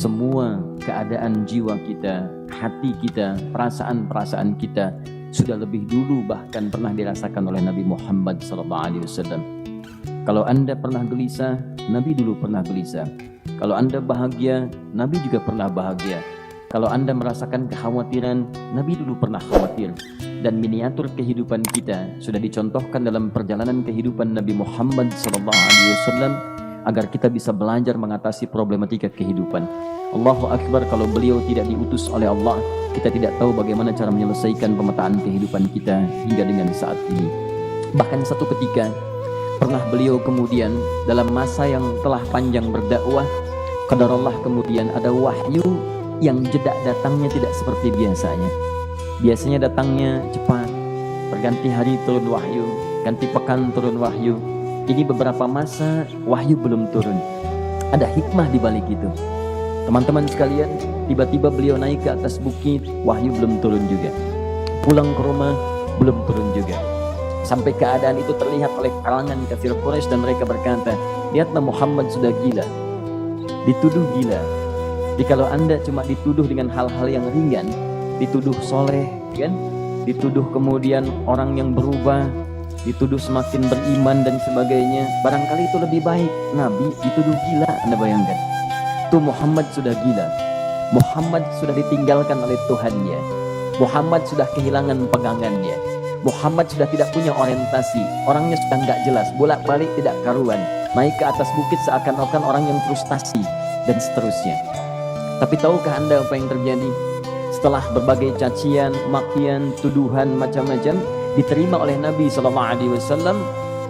semua keadaan jiwa kita, hati kita, perasaan-perasaan kita sudah lebih dulu bahkan pernah dirasakan oleh Nabi Muhammad SAW. Kalau Anda pernah gelisah, Nabi dulu pernah gelisah. Kalau Anda bahagia, Nabi juga pernah bahagia. Kalau Anda merasakan kekhawatiran, Nabi dulu pernah khawatir. Dan miniatur kehidupan kita sudah dicontohkan dalam perjalanan kehidupan Nabi Muhammad SAW agar kita bisa belajar mengatasi problematika kehidupan. Allahu Akbar, kalau beliau tidak diutus oleh Allah, kita tidak tahu bagaimana cara menyelesaikan pemetaan kehidupan kita hingga dengan saat ini. Bahkan satu ketika pernah beliau kemudian dalam masa yang telah panjang berdakwah, qadarullah kemudian ada wahyu yang jeda datangnya tidak seperti biasanya. Biasanya datangnya cepat, berganti hari turun wahyu, ganti pekan turun wahyu. Ini beberapa masa wahyu belum turun. Ada hikmah di balik itu. Teman-teman sekalian, tiba-tiba beliau naik ke atas bukit, wahyu belum turun juga. Pulang ke rumah, belum turun juga. Sampai keadaan itu terlihat oleh kalangan kafir Quraisy dan mereka berkata, lihatlah Muhammad sudah gila. Dituduh gila. Jadi kalau Anda cuma dituduh dengan hal-hal yang ringan, dituduh soleh, kan? Dituduh kemudian orang yang berubah, dituduh semakin beriman dan sebagainya, barangkali itu lebih baik. Nabi dituduh gila, Anda bayangkan. Tuh Muhammad sudah gila. Muhammad sudah ditinggalkan oleh Tuhannya. Muhammad sudah kehilangan pegangannya. Muhammad sudah tidak punya orientasi. Orangnya sudah nggak jelas, bolak-balik tidak karuan. Naik ke atas bukit seakan-akan orang yang frustasi dan seterusnya. Tapi tahukah Anda apa yang terjadi? Setelah berbagai cacian, makian, tuduhan macam-macam diterima oleh Nabi SAW,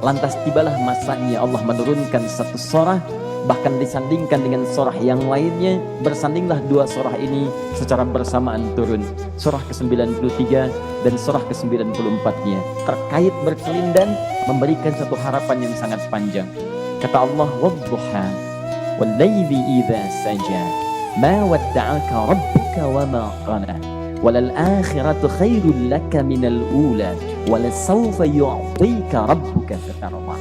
lantas tibalah masanya Allah menurunkan satu surah, bahkan disandingkan dengan surah yang lainnya. Bersandinglah dua surah ini secara bersamaan turun, surah ke-93 dan surah ke-94-nya, terkait berkelindan memberikan satu harapan yang sangat panjang. Kata Allah, wadduha wal-laili idza saja ma wadda'aka rabbuka wa ma qala walal akhiratu khairul laka minal ula walasawfa yu'tika rabbuka fatarda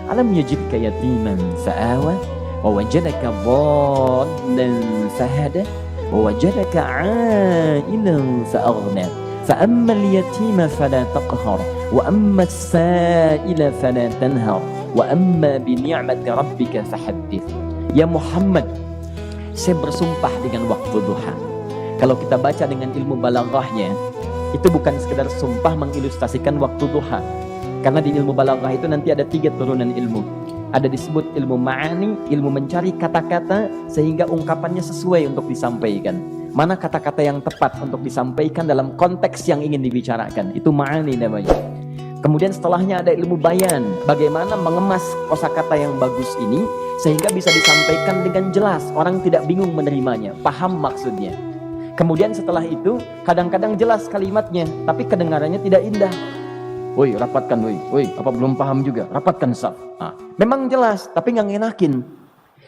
alam yajidka yatiman fa'awa wa wajadaka dhallan fahada wa wajadaka 'ailan fa'aghna fa ammal yatima fala taqhar wa ammas sa'ila fala tanhar wa amma bi ni'mati rabbika fahaddits. Ya Muhammad, saya bersumpah dengan waktu duha. Kalau kita baca dengan ilmu balaghahnya, itu bukan sekedar sumpah mengilustrasikan waktu duha. Karena di ilmu balaghah itu nanti ada 3 turunan ilmu. Ada disebut ilmu ma'ani, ilmu mencari kata-kata sehingga ungkapannya sesuai untuk disampaikan. Mana kata-kata yang tepat untuk disampaikan dalam konteks yang ingin dibicarakan. Itu ma'ani namanya. Kemudian setelahnya ada ilmu bayan, bagaimana mengemas kosakata yang bagus ini sehingga bisa disampaikan dengan jelas, orang tidak bingung menerimanya, paham maksudnya. Kemudian setelah itu kadang-kadang jelas kalimatnya, tapi kedengarannya tidak indah. Woi, rapatkan, woi, apa belum paham juga? Rapatkan saf. Memang jelas, tapi nggak ngenakin.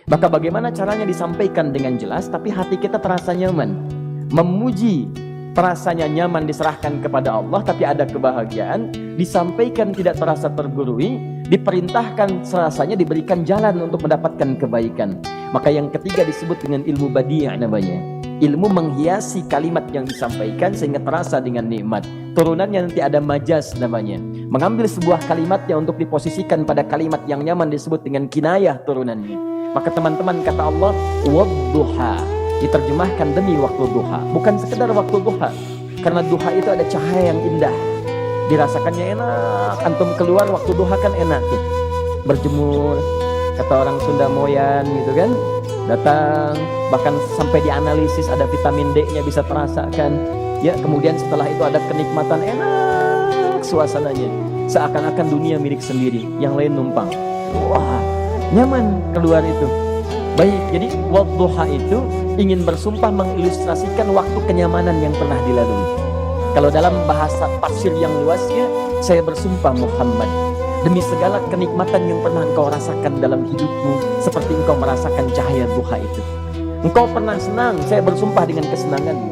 Maka bagaimana caranya disampaikan dengan jelas, tapi hati kita terasa nyaman, memuji. Perasanya nyaman diserahkan kepada Allah, tapi ada kebahagiaan, disampaikan tidak terasa tergurui, diperintahkan serasanya diberikan jalan untuk mendapatkan kebaikan. Maka yang ketiga disebut dengan ilmu badi' namanya. Ilmu menghiasi kalimat yang disampaikan sehingga terasa dengan nikmat. Turunannya nanti ada majaz namanya. Mengambil sebuah kalimatnya untuk diposisikan pada kalimat yang nyaman disebut dengan kinayah turunannya. Maka teman-teman kata Allah, wadduha, diterjemahkan demi waktu duha, bukan sekedar waktu duha. Karena duha itu ada cahaya yang indah, dirasakannya enak. Antum keluar waktu duha kan enak tuh, berjemur, kata orang Sunda moyan gitu kan, datang, bahkan sampai dianalisis ada vitamin D-nya bisa terasakan. Ya, kemudian setelah itu ada kenikmatan, enak suasananya, seakan-akan dunia milik sendiri, yang lain numpang. Wah, nyaman keluar itu. Baik, jadi wadduha itu ingin bersumpah mengilustrasikan waktu kenyamanan yang pernah dilalui. Kalau dalam bahasa tafsir yang luasnya, saya bersumpah Muhammad, demi segala kenikmatan yang pernah engkau rasakan dalam hidupmu, seperti engkau merasakan cahaya duha itu. Engkau pernah senang, saya bersumpah dengan kesenanganmu.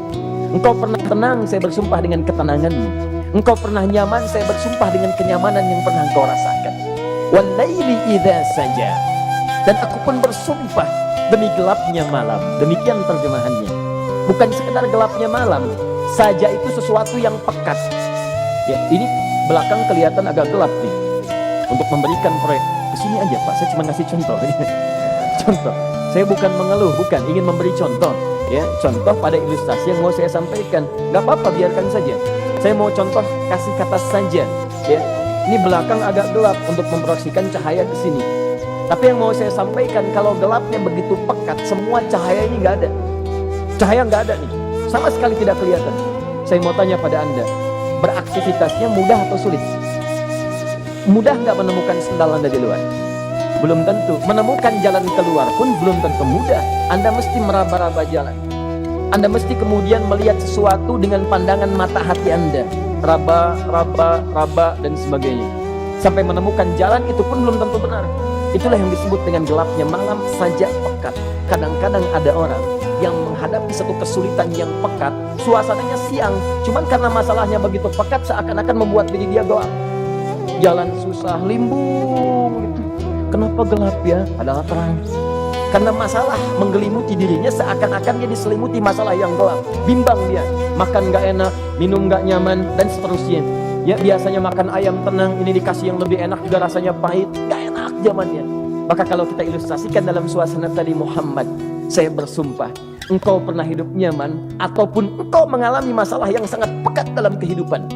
Engkau pernah tenang, saya bersumpah dengan ketenanganmu. Engkau pernah nyaman, saya bersumpah dengan kenyamanan yang pernah engkau rasakan. Wal laili idza saja, dan aku pun bersumpah demi gelapnya malam. Demikian terjemahannya. Bukan sekedar gelapnya malam saja, itu sesuatu yang pekat. Ya, ini belakang kelihatan agak gelap nih. Untuk memberikan proyek kesini aja Pak, saya cuma ngasih contoh. Contoh. Saya bukan mengeluh, bukan, ingin memberi contoh. Ya, contoh pada ilustrasi yang mau saya sampaikan. Gak apa-apa, biarkan saja. Saya mau contoh kasih kata saja. Ya, ini belakang agak gelap untuk memproyeksikan cahaya ke sini. Tapi yang mau saya sampaikan, kalau gelapnya begitu pekat, semua cahaya ini nggak ada. Cahaya nggak ada nih, sama sekali tidak kelihatan. Saya mau tanya pada Anda, beraktivitasnya mudah atau sulit? Mudah nggak menemukan sendal Anda di luar? Belum tentu. Menemukan jalan keluar pun belum tentu mudah. Anda mesti meraba-raba jalan. Anda mesti kemudian melihat sesuatu dengan pandangan mata hati Anda. Raba, dan sebagainya. Sampai menemukan jalan itu pun belum tentu benar. Itulah yang disebut dengan gelapnya malam saja pekat. Kadang-kadang ada orang yang menghadapi satu kesulitan yang pekat, suasananya siang, cuman karena masalahnya begitu pekat seakan-akan membuat diri dia gelap. Jalan susah, limbung gitu. Kenapa gelap ya? Padahal terang. Karena masalah menggelimuti dirinya, seakan-akan dia diselimuti masalah yang gelap. Bimbang dia, makan gak enak, minum gak nyaman, dan seterusnya. Ya, biasanya makan ayam tenang, ini dikasih yang lebih enak juga rasanya pahit, gak enak zamannya. Maka kalau kita ilustrasikan dalam suasana tadi Muhammad, saya bersumpah, engkau pernah hidup nyaman, ataupun engkau mengalami masalah yang sangat pekat dalam kehidupan.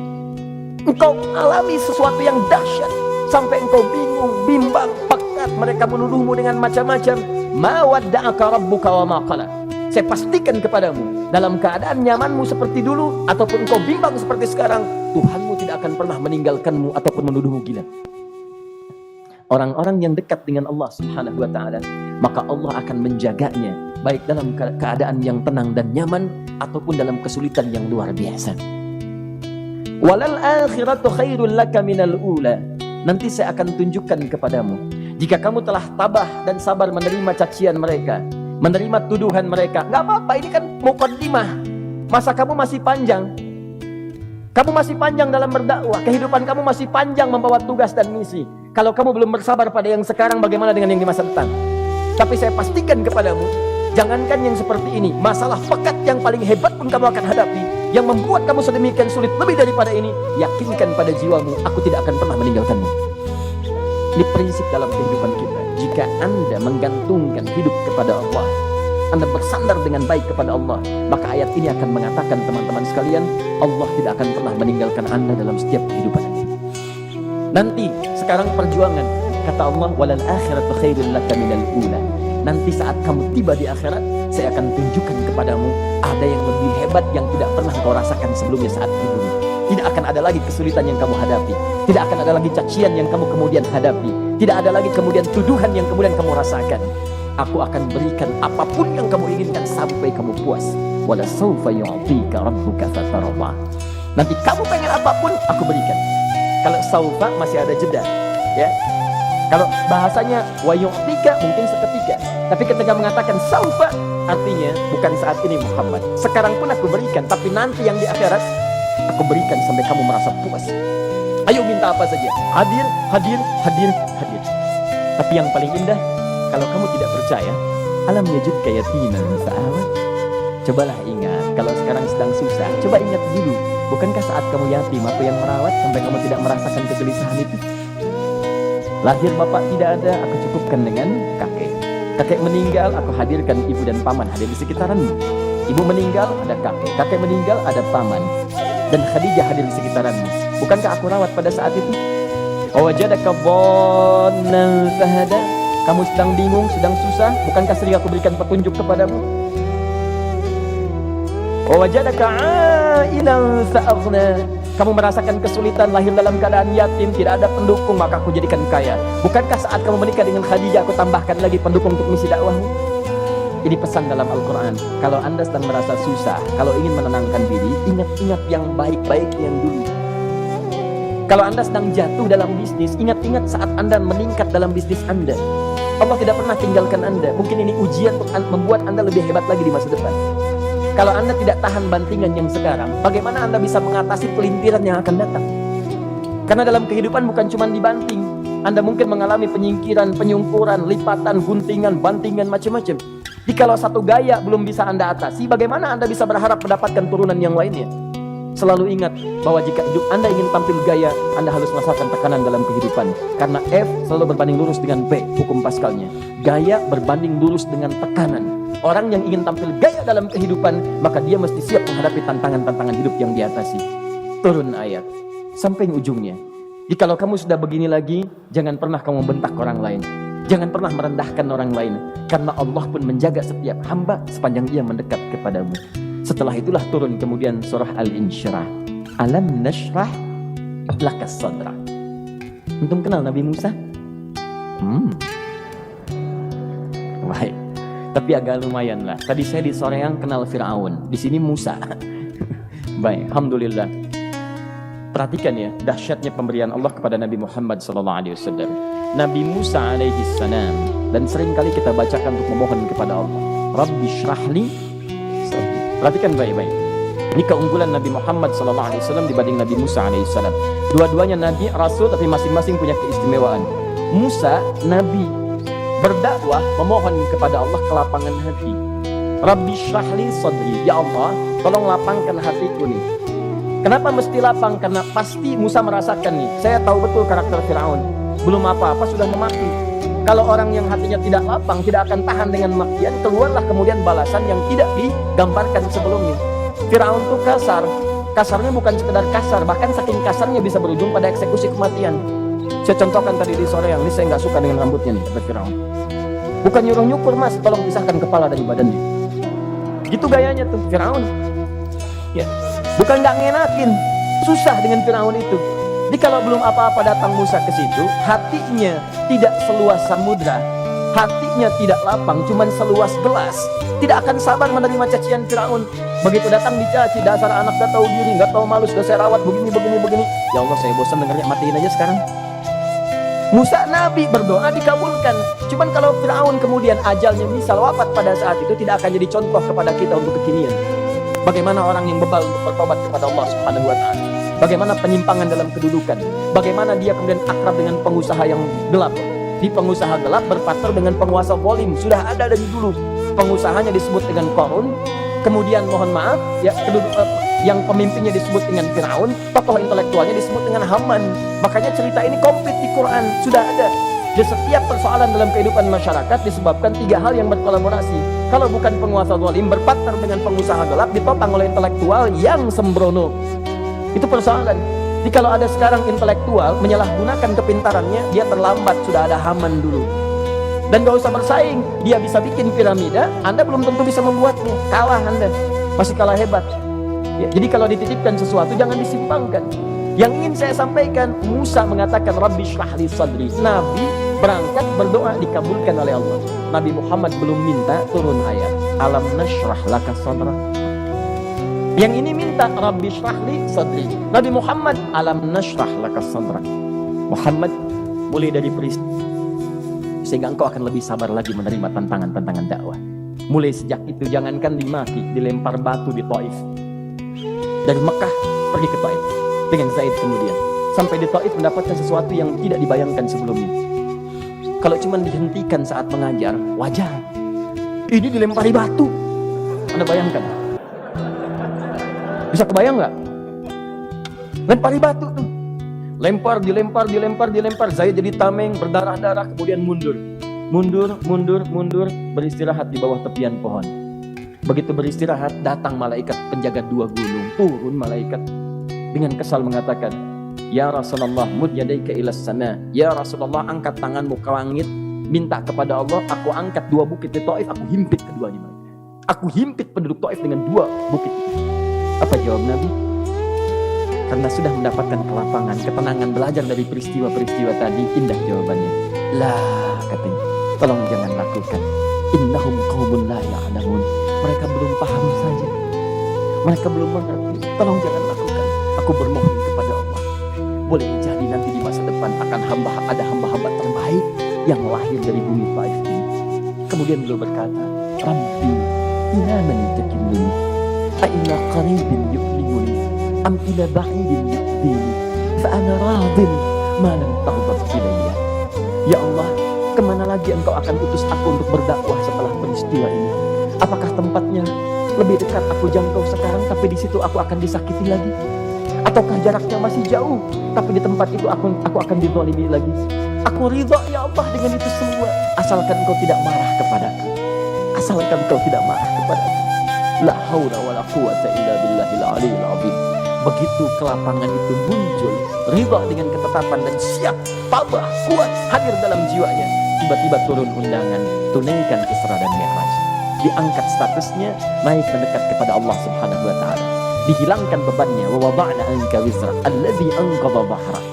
Engkau alami sesuatu yang dahsyat, sampai engkau bingung, bimbang, pekat, mereka menuduhmu dengan macam-macam. Ma wadda'aka rabbuka wa ma qala. Saya pastikan kepadamu, dalam keadaan nyamanmu seperti dulu ataupun engkau bimbang seperti sekarang, Tuhanmu tidak akan pernah meninggalkanmu ataupun menuduhmu gila. Orang-orang yang dekat dengan Allah Subhanahu wa taala, maka Allah akan menjaganya baik dalam keadaan yang tenang dan nyaman ataupun dalam kesulitan yang luar biasa. Walal akhiratu khairul laka minal ula. Nanti saya akan tunjukkan kepadamu, jika kamu telah tabah dan sabar menerima cacian mereka, menerima tuduhan mereka, gak apa-apa, ini kan muqaddimah. Masa kamu masih panjang. Kamu masih panjang dalam berdakwah, kehidupan kamu masih panjang membawa tugas dan misi. Kalau kamu belum bersabar pada yang sekarang, bagaimana dengan yang di masa depan? Tapi saya pastikan kepadamu, jangankan yang seperti ini, masalah pekat yang paling hebat pun kamu akan hadapi, yang membuat kamu sedemikian sulit lebih daripada ini, yakinkan pada jiwamu, aku tidak akan pernah meninggalkanmu. Ini prinsip dalam kehidupan kita. Jika Anda menggantungkan hidup kepada Allah, Anda bersandar dengan baik kepada Allah, maka ayat ini akan mengatakan, teman-teman sekalian, Allah tidak akan pernah meninggalkan Anda dalam setiap kehidupan Anda. Nanti, sekarang perjuangan, kata Allah, walal akhiratu khairul laka minal ula. Nanti saat kamu tiba di akhirat, saya akan tunjukkan kepadamu ada yang lebih hebat yang tidak pernah kau rasakan sebelumnya saat di dunia. Tidak akan ada lagi kesulitan yang kamu hadapi. Tidak akan ada lagi cacian yang kamu kemudian hadapi. Tidak ada lagi kemudian tuduhan yang kemudian kamu rasakan. Aku akan berikan apapun yang kamu inginkan sampai kamu puas. Wala sawfa yu'tika rabbuka fatarda. Nanti kamu pengen apapun, aku berikan. Kalau sawfa masih ada jeda, ya. Kalau bahasanya wa yu'tika mungkin seketika. Tapi ketika mengatakan sawfa, artinya bukan saat ini Muhammad. Sekarang pun aku berikan, tapi nanti yang di akhirat aku berikan sampai kamu merasa puas. Ayo minta apa saja. Hadir, hadir, hadir, hadir. Tapi yang paling indah, kalau kamu tidak percaya, alam yajidka yatiman fa'awa. Cobalah ingat, kalau sekarang sedang susah, coba ingat dulu. Bukankah saat kamu yatim, aku yang merawat sampai kamu tidak merasakan kegelisahan itu? Lahir bapak tidak ada, aku cukupkan dengan kakek. Kakek meninggal, aku hadirkan ibu dan paman hadir di sekitaranmu. Ibu meninggal, ada kakek. Kakek meninggal, ada paman. Dan Khadijah hadir di sekitaranmu. Bukankah aku rawat pada saat itu? Wajadaka dhannan fahada. Kamu sedang bingung, sedang susah, bukankah sering aku berikan petunjuk kepadamu? Wajadaka ailan fa'aghna. Kamu merasakan kesulitan, lahir dalam keadaan yatim, tidak ada pendukung, maka aku jadikan kaya. Bukankah saat kamu menikah dengan Khadijah, aku tambahkan lagi pendukung untuk misi dakwahmu? Ini pesan dalam Al-Quran. Kalau Anda sedang merasa susah, kalau ingin menenangkan diri, ingat-ingat yang baik-baik yang dulu. Kalau Anda sedang jatuh dalam bisnis, ingat-ingat saat Anda meningkat dalam bisnis Anda. Allah tidak pernah tinggalkan Anda. Mungkin ini ujian untuk membuat Anda lebih hebat lagi di masa depan. Kalau Anda tidak tahan bantingan yang sekarang, bagaimana Anda bisa mengatasi pelintiran yang akan datang? Karena dalam kehidupan bukan cuma dibanting. Anda mungkin mengalami penyingkiran, penyungkuran, lipatan, guntingan, bantingan, macam-macam. Jikalau satu gaya belum bisa Anda atasi, bagaimana Anda bisa berharap mendapatkan turunan yang lainnya? Selalu ingat bahwa jika hidup Anda ingin tampil gaya, Anda harus merasakan tekanan dalam kehidupan. Karena F selalu berbanding lurus dengan P, hukum Pascalnya. Gaya berbanding lurus dengan tekanan. Orang yang ingin tampil gaya dalam kehidupan, maka dia mesti siap menghadapi tantangan-tantangan hidup yang diatasi. Turun ayat sampai ujungnya. Jikalau kamu sudah begini lagi, jangan pernah kamu bentak orang lain. Jangan pernah merendahkan orang lain. Karena Allah pun menjaga setiap hamba sepanjang ia mendekat kepadamu. Setelah itulah turun kemudian surah Al-Insyirah. Alam nashrah laka sadra. Antum kenal Nabi Musa? Baik. Tapi agak lumayan lah. Tadi saya di Soreang kenal Fir'aun. Di sini Musa. Baik, alhamdulillah. Perhatikan ya, dahsyatnya pemberian Allah kepada Nabi Muhammad SAW. Nabi Musa alaihi salam, dan seringkali kita bacakan untuk memohon kepada Allah. Rabbi syrahli. Perhatikan baik-baik. Ini keunggulan Nabi Muhammad SAW dibanding Nabi Musa AS. Dua-duanya Nabi, Rasul, tapi masing-masing punya keistimewaan. Musa, Nabi, berdakwah, memohon kepada Allah kelapangan hati. Rabbi syrahli sadri. Ya Allah, tolong lapangkan hatiku nih. Kenapa mesti lapang? Karena pasti Musa merasakan nih. Saya tahu betul karakter Fir'aun. Belum apa-apa sudah memaki. Kalau orang yang hatinya tidak lapang, tidak akan tahan dengan makian, keluarlah kemudian balasan yang tidak digambarkan sebelumnya. Fir'aun itu kasar. Kasarnya bukan sekedar kasar, bahkan saking kasarnya bisa berujung pada eksekusi kematian. Saya contohkan tadi di sore yang ini, saya nggak suka dengan rambutnya nih, kata Fir'aun. Bukan nyuruh nyukur mas, tolong pisahkan kepala dari badannya. Gitu gayanya tuh Fir'aun. Ya, bukan nggak ngenakin, susah dengan Fir'aun itu. Jadi kalau belum apa-apa datang Musa ke situ, hatinya tidak seluas samudra, hatinya tidak lapang, cuman seluas gelas, tidak akan sabar menerima cacian Fir'aun. Begitu datang dicaci, dasar anak gak tahu diri, gak tahu malu, sudah saya rawat begini. Ya Allah, saya bosan dengarnya, matiin aja sekarang. Musa Nabi berdoa dikabulkan. Cuman kalau Fir'aun kemudian ajalnya misal wafat pada saat itu, tidak akan jadi contoh kepada kita untuk kekinian. Bagaimana orang yang bebal untuk bertobat kepada Allah Subhanahu wa Ta'ala. Bagaimana penyimpangan dalam kedudukan. Bagaimana dia kemudian akrab dengan pengusaha yang gelap. Di pengusaha gelap berpartner dengan penguasa zalim. Sudah ada dari dulu. Pengusahanya disebut dengan Qarun. Kemudian mohon maaf, ya, yang pemimpinnya disebut dengan Fir'aun. Tokoh intelektualnya disebut dengan Haman. Makanya cerita ini komplit di Quran. Sudah ada. Di setiap persoalan dalam kehidupan masyarakat disebabkan tiga hal yang berkolaborasi. Kalau bukan penguasa zalim berpartner dengan pengusaha gelap, ditopang oleh intelektual yang sembrono. Itu persoalan. Jadi kalau ada sekarang intelektual menyalahgunakan kepintarannya, dia terlambat, sudah ada Haman dulu. Dan gak usah bersaing, dia bisa bikin piramida, Anda belum tentu bisa membuatnya. Kalah Anda, masih kalah hebat. Ya, jadi kalau dititipkan sesuatu jangan disimpangkan. Yang ingin saya sampaikan, Musa mengatakan Rabbi syrahli sadri. Nabi berangkat berdoa dikabulkan oleh Allah. Nabi Muhammad belum minta turun ayat Alam nashrah laka sadra. Yang ini minta Rabbi syrahli sadri. Nabi Muhammad alam nashrah laka sadra. Muhammad, mulai dari peristiwa sehingga engkau akan lebih sabar lagi menerima tantangan-tantangan dakwah. Mulai sejak itu jangankan dimaki, dilempar batu di Taif. Dari Mekah pergi ke Taif dengan Zaid kemudian. Sampai di Taif mendapatkan sesuatu yang tidak dibayangkan sebelumnya. Kalau cuma dihentikan saat mengajar, wajar. Ini dilempari batu. Anda bayangkan? Bisa kebayang nggak? Lempari batu tuh. Lempar, dilempar. Zaid jadi tameng, berdarah-darah, kemudian mundur. Mundur, beristirahat di bawah tepian pohon. Begitu beristirahat, datang malaikat penjaga dua gunung. Turun malaikat dengan kesal mengatakan, Ya Rasulullah, mud yadaika ilas sana. Ya Rasulullah, angkat tanganmu ke langit, minta kepada Allah, aku angkat dua bukit di Taif, aku himpit keduanya. Aku himpit penduduk Taif dengan dua bukit. Apa jawab Nabi? Karena sudah mendapatkan kelapangan, ketenangan, belajar dari peristiwa-peristiwa tadi, indah jawabannya. Lah, katanya, tolong jangan lakukan. Innahum qaumun la ya'lamun. Mereka belum paham saja. Mereka belum mengerti. Tolong jangan lakukan. Aku bermohon kepada Allah. Boleh jadi nanti di masa depan akan ada hamba-hamba terbaik yang lahir dari bumi Taif ini. Kemudian beliau berkata, Rabbi, ila man takilluni, a'ila qaribin yuklimuni, am ila ba'idin yukdini, fa'ana radin ma lam taghdab ilayya. Ya Allah, kemana lagi engkau akan utus aku untuk berdakwah setelah peristiwa ini? Apakah tempatnya lebih dekat aku jangkau sekarang, tapi di situ aku akan disakiti lagi? Ataukah jaraknya masih jauh, tapi di tempat itu aku akan dizalimi lagi? Aku ridha ya Allah dengan itu semua, asalkan Engkau tidak marah kepadaku. Asalkan Engkau tidak marah kepadaku. La haula wala quwata illa billahil aliyil azim. Begitu kelapangan itu muncul, ridha dengan ketetapan dan siap, tabah, kuat hadir dalam jiwanya. Tiba-tiba turun undangan, tunaikan Isra dan Mi'raj. Diangkat statusnya, naik mendekat kepada Allah Subhanahu wa taala. Dihilangkan bebannya, wa wada'na anka wizra alladzi anqadha dhahrak.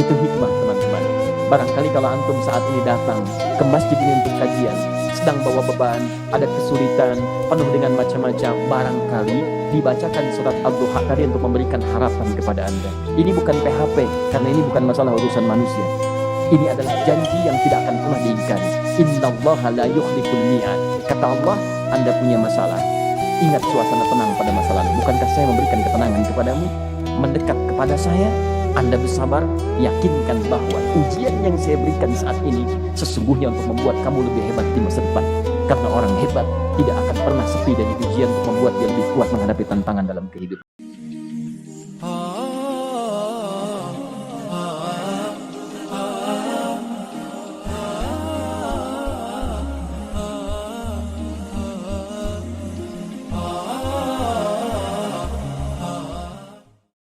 Itu hikmah, teman-teman. Barangkali kalau antum saat ini datang ke masjid ini untuk kajian, sedang bawa beban, ada kesulitan, penuh dengan macam-macam, barangkali dibacakan surat Al-Duha tadi untuk memberikan harapan kepada Anda. Ini bukan PHP, karena ini bukan masalah urusan manusia. Ini adalah janji yang tidak akan pernah diingkari. Innallaha la yukhliful mi'ad. Kata Allah, Anda punya masalah, ingat suasana tenang pada masa lalu. Bukankah saya memberikan ketenangan kepadamu? Mendekat kepada saya, Anda bersabar, yakinkan bahwa ujian yang saya berikan saat ini sesungguhnya untuk membuat kamu lebih hebat di masa depan. Karena orang hebat tidak akan pernah sepi dari ujian untuk membuat dia lebih kuat menghadapi tantangan dalam kehidupan.